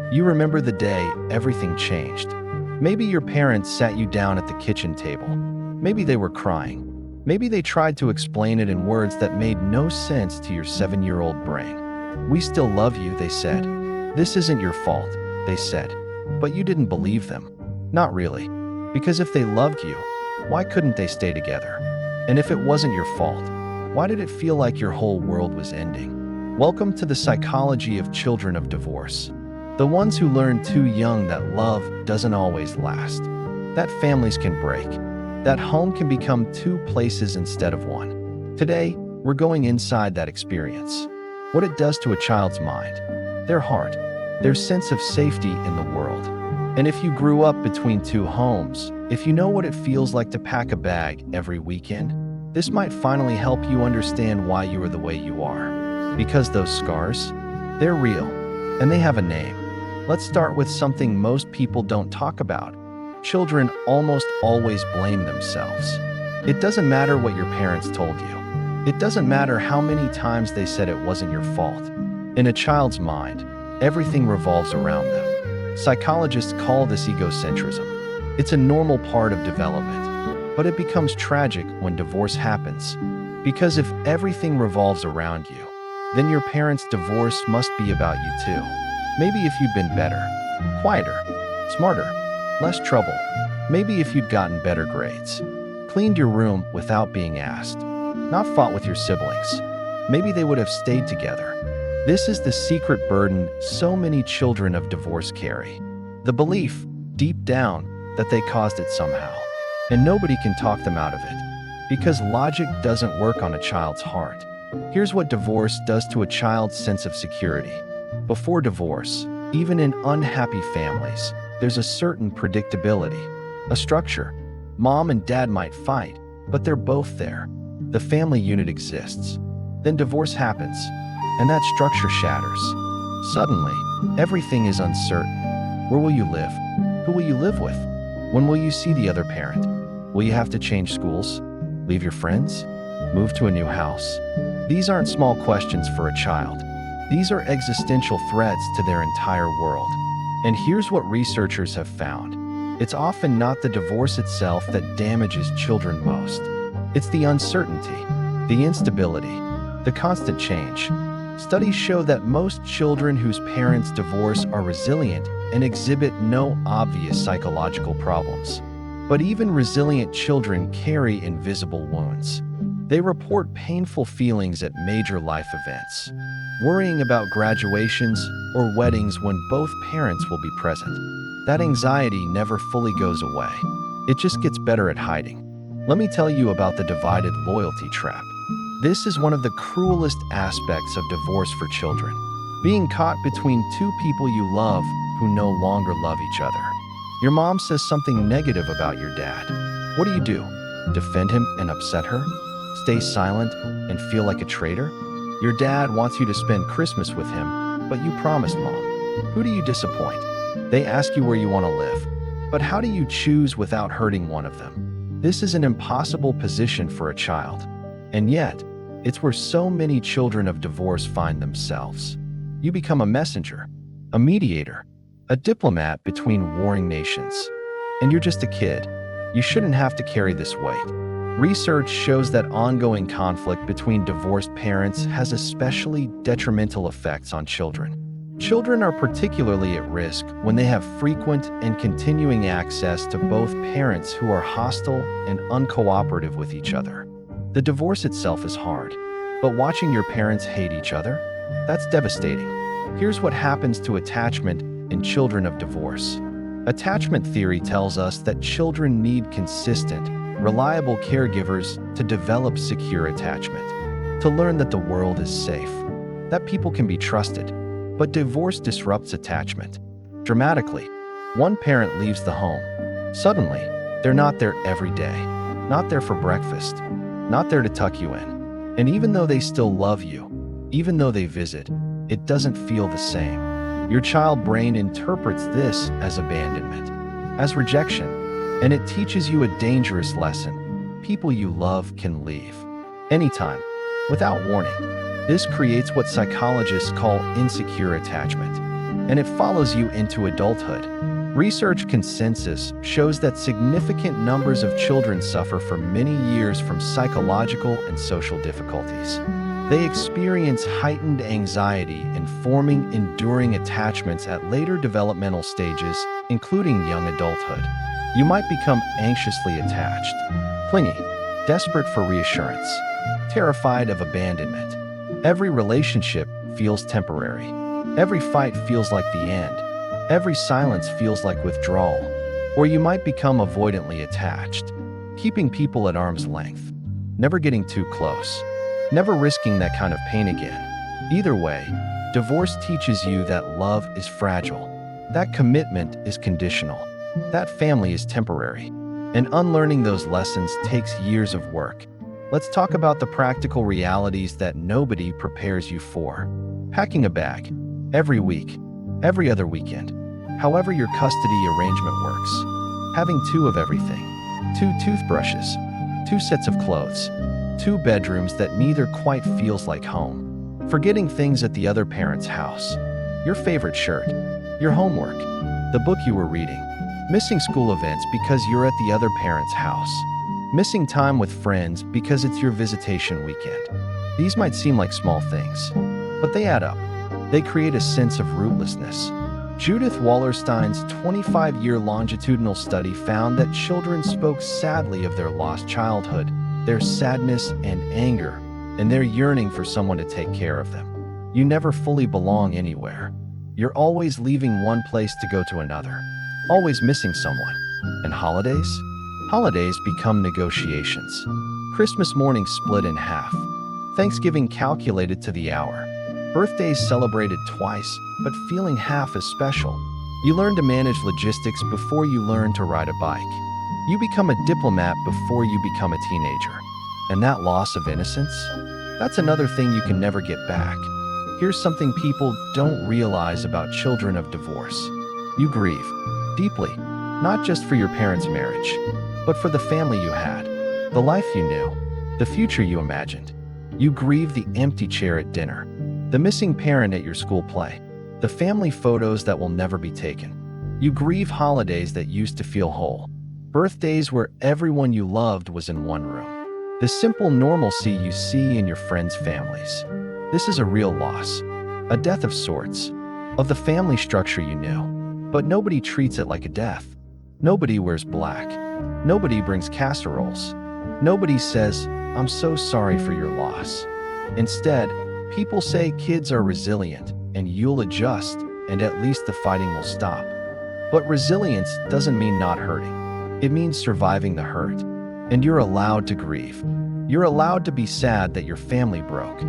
You remember the day everything changed. Maybe your parents sat you down at the kitchen table. Maybe they were crying. Maybe they tried to explain it in words that made no sense to your 7-year-old brain. "We still love you," they said. "This isn't your fault," they said. But you didn't believe them. Not really. Because if they loved you, why couldn't they stay together? And if it wasn't your fault, why did it feel like your whole world was ending? Welcome to the psychology of children of divorce. The ones who learn too young that love doesn't always last. That families can break. That home can become two places instead of one. Today, we're going inside that experience. What it does to a child's mind, their heart, their sense of safety in the world. And if you grew up between two homes, if you know what it feels like to pack a bag every weekend, this might finally help you understand why you are the way you are. Because those scars, they're real, and they have a name. Let's start with something most people don't talk about. Children almost always blame themselves. It doesn't matter what your parents told you. It doesn't matter how many times they said it wasn't your fault. In a child's mind, everything revolves around them. Psychologists call this egocentrism. It's a normal part of development, but it becomes tragic when divorce happens. Because if everything revolves around you, then your parents' divorce must be about you too. Maybe if you'd been better, quieter, smarter, less trouble. Maybe if you'd gotten better grades, cleaned your room without being asked, not fought with your siblings, maybe they would have stayed together. This is the secret burden so many children of divorce carry. The belief, deep down, that they caused it somehow. And nobody can talk them out of it. Because logic doesn't work on a child's heart. Here's what divorce does to a child's sense of security. Before divorce, even in unhappy families, there's a certain predictability, a structure. Mom and dad might fight, but they're both there. The family unit exists. Then divorce happens, and that structure shatters. Suddenly, everything is uncertain. Where will you live? Who will you live with? When will you see the other parent? Will you have to change schools? Leave your friends? Move to a new house? These aren't small questions for a child. These are existential threats to their entire world. And here's what researchers have found. It's often not the divorce itself that damages children most. It's the uncertainty, the instability, the constant change. Studies show that most children whose parents divorce are resilient and exhibit no obvious psychological problems. But even resilient children carry invisible wounds. They report painful feelings at major life events, worrying about graduations or weddings when both parents will be present. That anxiety never fully goes away. It just gets better at hiding. Let me tell you about the divided loyalty trap. This is one of the cruelest aspects of divorce for children. Being caught between two people you love who no longer love each other. Your mom says something negative about your dad. What do? Defend him and upset her? Stay silent and feel like a traitor? Your dad wants you to spend Christmas with him, but you promised Mom. Who do you disappoint? They ask you where you want to live. But how do you choose without hurting one of them? This is an impossible position for a child. And yet, it's where so many children of divorce find themselves. You become a messenger, a mediator, a diplomat between warring nations. And you're just a kid. You shouldn't have to carry this weight. Research shows that ongoing conflict between divorced parents has especially detrimental effects on children. Children are particularly at risk when they have frequent and continuing access to both parents who are hostile and uncooperative with each other. The divorce itself is hard, but watching your parents hate each other, that's devastating. Here's what happens to attachment in children of divorce. Attachment theory tells us that children need consistent, reliable caregivers to develop secure attachment, to learn that the world is safe, that people can be trusted. But divorce disrupts attachment. Dramatically, one parent leaves the home. Suddenly, they're not there every day, not there for breakfast, not there to tuck you in. And even though they still love you, even though they visit, it doesn't feel the same. Your child brain interprets this as abandonment, as rejection, and it teaches you a dangerous lesson. People you love can leave anytime, without warning. This creates what psychologists call insecure attachment. and it follows you into adulthood. Research consensus shows that significant numbers of children suffer for many years from psychological and social difficulties. They experience heightened anxiety and forming enduring attachments at later developmental stages, including young adulthood. You might become anxiously attached, clingy, desperate for reassurance, terrified of abandonment. Every relationship feels temporary. Every fight feels like the end. Every silence feels like withdrawal. Or you might become avoidantly attached, keeping people at arm's length, never getting too close, never risking that kind of pain again. Either way, divorce teaches you that love is fragile, that commitment is conditional, that family is temporary, and unlearning those lessons takes years of work. Let's talk about the practical realities that nobody prepares you for. Packing a bag every week, every other weekend, however your custody arrangement works. Having two of everything, 2 toothbrushes, 2 sets of clothes, 2 bedrooms that neither quite feels like home. Forgetting things at the other parent's house. Your favorite shirt, your homework, the book you were reading. Missing school events because you're at the other parent's house. Missing time with friends because it's your visitation weekend. These might seem like small things, but they add up. They create a sense of rootlessness. Judith Wallerstein's 25-year longitudinal study found that children spoke sadly of their lost childhood, their sadness and anger, and their yearning for someone to take care of them. You never fully belong anywhere. You're always leaving one place to go to another, always missing someone. And holidays? Holidays become negotiations. Christmas morning split in half. Thanksgiving calculated to the hour. Birthdays celebrated twice, but feeling half as special. You learn to manage logistics before you learn to ride a bike. You become a diplomat before you become a teenager. And that loss of innocence? That's another thing you can never get back. Here's something people don't realize about children of divorce. You grieve deeply, not just for your parents' marriage, but for the family you had, the life you knew, the future you imagined. You grieve the empty chair at dinner, the missing parent at your school play, the family photos that will never be taken. You grieve holidays that used to feel whole, birthdays where everyone you loved was in one room, the simple normalcy you see in your friends' families. This is a real loss, a death of sorts, of the family structure you knew. But nobody treats it like a death. Nobody wears black. Nobody brings casseroles. Nobody says, "I'm so sorry for your loss." Instead, people say kids are resilient and you'll adjust and at least the fighting will stop. But resilience doesn't mean not hurting. It means surviving the hurt. And you're allowed to grieve. You're allowed to be sad that your family broke.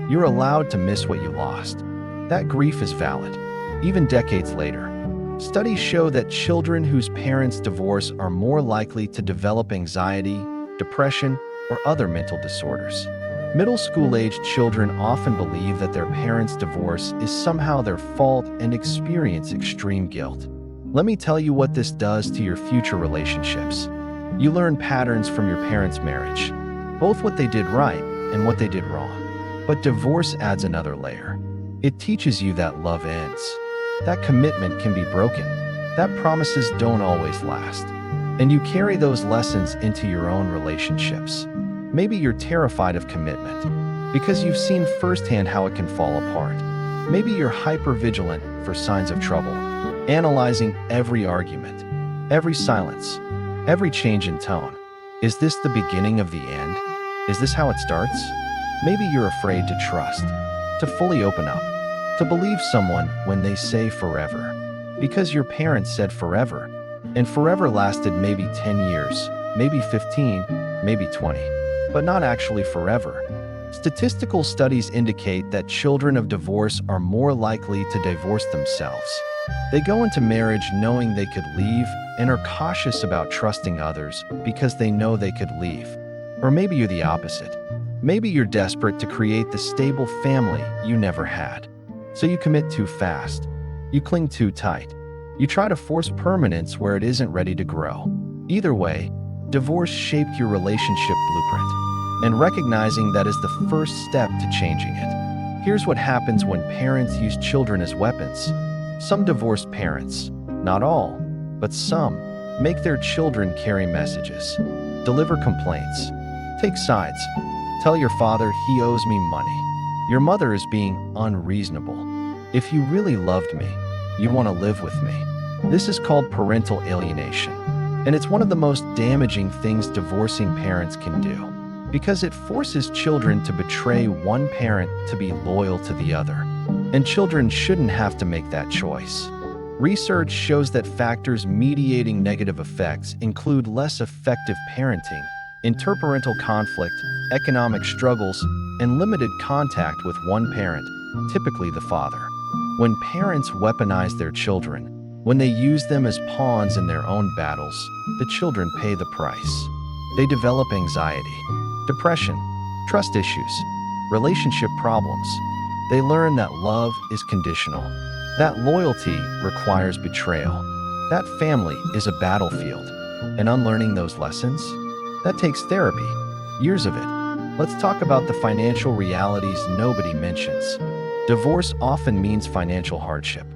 You're allowed to miss what you lost. That grief is valid, even decades later. Studies show that children whose parents divorce are more likely to develop anxiety, depression, or other mental disorders. Middle school-aged children often believe that their parents' divorce is somehow their fault and experience extreme guilt. Let me tell you what this does to your future relationships. You learn patterns from your parents' marriage, both what they did right and what they did wrong. But divorce adds another layer. It teaches you that love ends, that commitment can be broken, that promises don't always last. And you carry those lessons into your own relationships. Maybe you're terrified of commitment because you've seen firsthand how it can fall apart. Maybe you're hyper-vigilant for signs of trouble, analyzing every argument, every silence, every change in tone. Is this the beginning of the end? Is this how it starts? Maybe you're afraid to trust, to fully open up, to believe someone when they say forever. Because your parents said forever, and forever lasted maybe 10 years, maybe 15, maybe 20, but not actually forever. Statistical studies indicate that children of divorce are more likely to divorce themselves. They go into marriage knowing they could leave and are cautious about trusting others because they know they could leave. Or maybe you're the opposite. Maybe you're desperate to create the stable family you never had. So you commit too fast. You cling too tight. You try to force permanence where it isn't ready to grow. Either way, divorce shaped your relationship blueprint, and recognizing that is the first step to changing it. Here's what happens when parents use children as weapons. Some divorced parents, not all, but some, make their children carry messages, deliver complaints, take sides, tell your father he owes me money. Your mother is being unreasonable. If you really loved me, you want to live with me. This is called parental alienation. And it's one of the most damaging things divorcing parents can do, because it forces children to betray one parent to be loyal to the other. And children shouldn't have to make that choice. Research shows that factors mediating negative effects include less effective parenting, interparental conflict, economic struggles, and limited contact with one parent, typically the father. When parents weaponize their children, when they use them as pawns in their own battles, the children pay the price. They develop anxiety, depression, trust issues, relationship problems. They learn that love is conditional, that loyalty requires betrayal, that family is a battlefield. And unlearning those lessons? That takes therapy, years of it. Let's talk about the financial realities nobody mentions. Divorce often means financial hardship.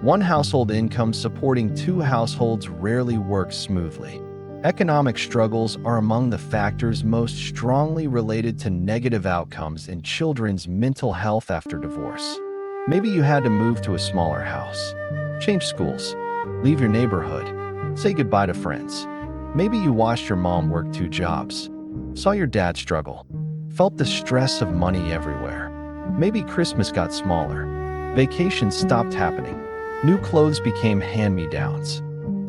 One household income supporting two households rarely works smoothly. Economic struggles are among the factors most strongly related to negative outcomes in children's mental health after divorce. Maybe you had to move to a smaller house, change schools, leave your neighborhood, say goodbye to friends. Maybe you watched your mom work 2 jobs, saw your dad struggle, felt the stress of money everywhere. Maybe Christmas got smaller, vacations stopped happening, new clothes became hand-me-downs,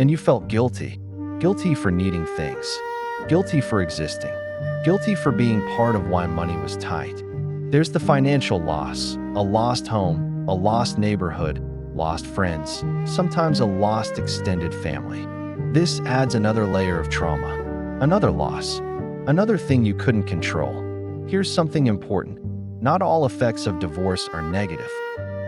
and you felt guilty. Guilty for needing things, guilty for existing, guilty for being part of why money was tight. There's the financial loss, a lost home, a lost neighborhood, lost friends, sometimes a lost extended family. This adds another layer of trauma, another loss, another thing you couldn't control. Here's something important. Not all effects of divorce are negative.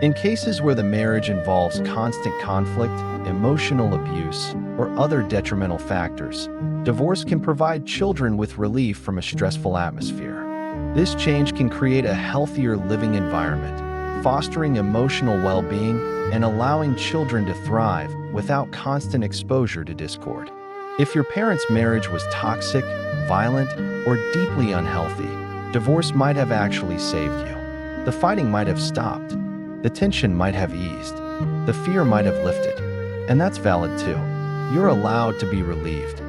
In cases where the marriage involves constant conflict, emotional abuse, or other detrimental factors, divorce can provide children with relief from a stressful atmosphere. This change can create a healthier living environment, fostering emotional well-being and allowing children to thrive without constant exposure to discord. If your parents' marriage was toxic, violent, or deeply unhealthy, divorce might have actually saved you. The fighting might have stopped. The tension might have eased. The fear might have lifted. And that's valid too. You're allowed to be relieved.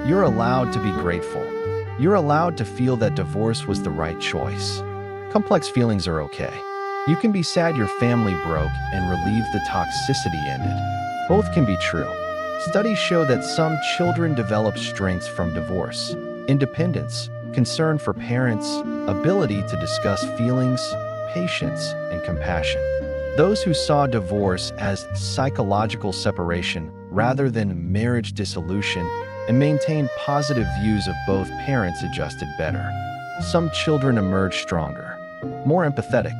You're allowed to be grateful. You're allowed to feel that divorce was the right choice. Complex feelings are okay. You can be sad your family broke and relieved the toxicity ended. Both can be true. Studies show that some children develop strengths from divorce: independence, concern for parents, ability to discuss feelings, patience, and compassion. Those who saw divorce as psychological separation rather than marriage dissolution and maintained positive views of both parents adjusted better. Some children emerge stronger, more empathetic,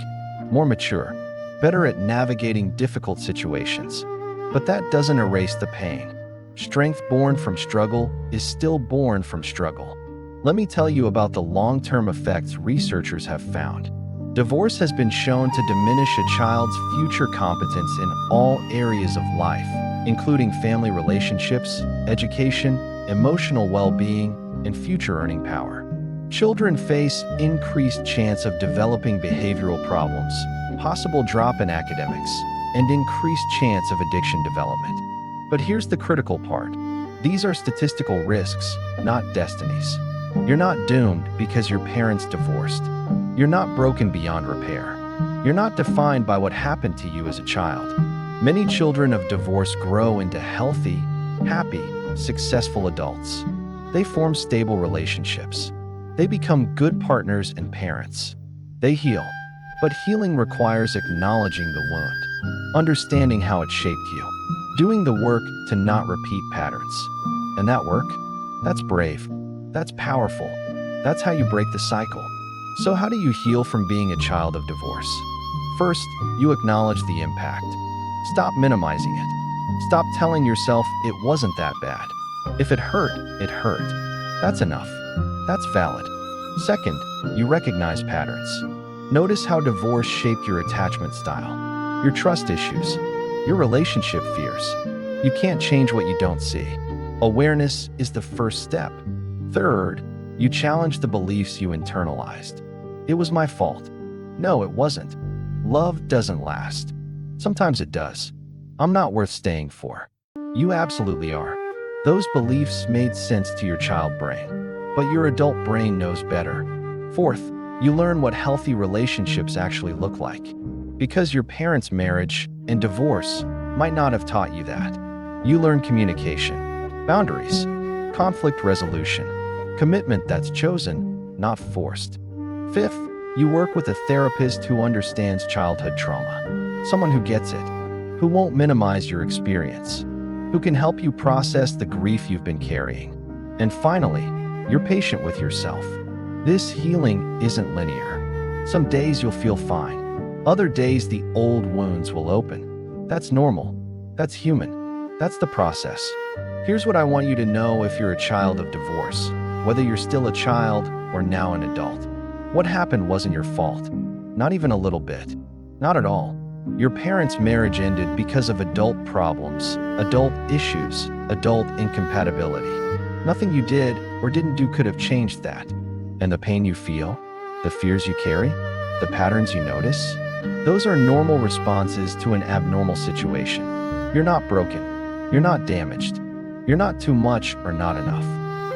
more mature, better at navigating difficult situations. But that doesn't erase the pain. Strength born from struggle is still born from struggle. Let me tell you about the long-term effects researchers have found. Divorce has been shown to diminish a child's future competence in all areas of life, including family relationships, education, emotional well-being, and future earning power. Children face increased chance of developing behavioral problems, possible drop in academics, and increased chance of addiction development. But here's the critical part. These are statistical risks, not destinies. You're not doomed because your parents divorced. You're not broken beyond repair. You're not defined by what happened to you as a child. Many children of divorce grow into healthy, happy, successful adults. They form stable relationships. They become good partners and parents. They heal. But healing requires acknowledging the wound, understanding how it shaped you, doing the work to not repeat patterns. And that work? That's brave. That's powerful. That's how you break the cycle. So how do you heal from being a child of divorce? First, you acknowledge the impact. Stop minimizing it. Stop telling yourself it wasn't that bad. If it hurt, it hurt. That's enough. That's valid. Second, you recognize patterns. Notice how divorce shaped your attachment style, your trust issues, your relationship fears. You can't change what you don't see. Awareness is the first step. Third, you challenge the beliefs you internalized. It was my fault. No, it wasn't. Love doesn't last. Sometimes it does. I'm not worth staying for. You absolutely are. Those beliefs made sense to your child brain, but your adult brain knows better. Fourth, you learn what healthy relationships actually look like. Because your parents' marriage and divorce might not have taught you that. You learn communication, boundaries, conflict resolution, commitment that's chosen, not forced. Fifth, you work with a therapist who understands childhood trauma, someone who gets it, who won't minimize your experience, who can help you process the grief you've been carrying. And finally, you're patient with yourself. This healing isn't linear. Some days you'll feel fine. Other days the old wounds will open. That's normal. That's human. That's the process. Here's what I want you to know if you're a child of divorce, whether you're still a child or now an adult. What happened wasn't your fault. Not even a little bit. Not at all. Your parents' marriage ended because of adult problems, adult issues, adult incompatibility. Nothing you did or didn't do could have changed that. And the pain you feel, the fears you carry, the patterns you notice, those are normal responses to an abnormal situation. You're not broken. You're not damaged. You're not too much or not enough.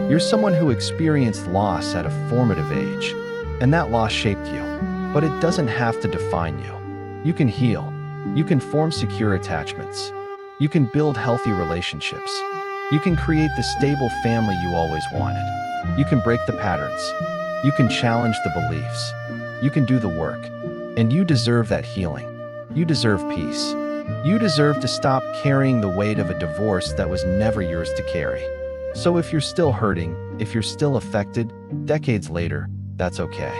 You're someone who experienced loss at a formative age. And that loss shaped you, but it doesn't have to define you. You can heal. You can form secure attachments. You can build healthy relationships. You can create the stable family you always wanted. You can break the patterns. You can challenge the beliefs. You can do the work. And you deserve that healing. You deserve peace. You deserve to stop carrying the weight of a divorce that was never yours to carry. So if you're still hurting, if you're still affected, decades later, that's okay.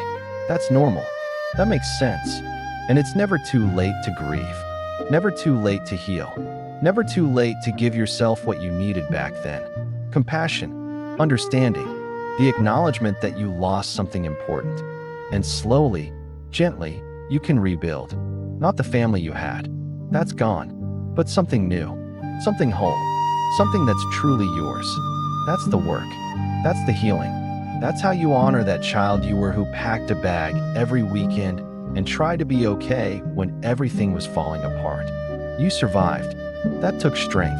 That's normal. That makes sense. And it's never too late to grieve. Never too late to heal. Never too late to give yourself what you needed back then. Compassion, understanding, the acknowledgement that you lost something important. And slowly, gently, you can rebuild. Not the family you had. That's gone. But something new. Something whole. Something that's truly yours. That's the work. That's the healing. That's how you honor that child you were who packed a bag every weekend and tried to be okay when everything was falling apart. You survived. That took strength.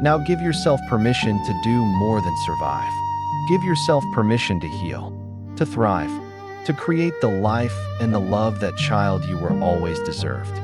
Now give yourself permission to do more than survive. Give yourself permission to heal, to thrive, to create the life and the love that child you were always deserved.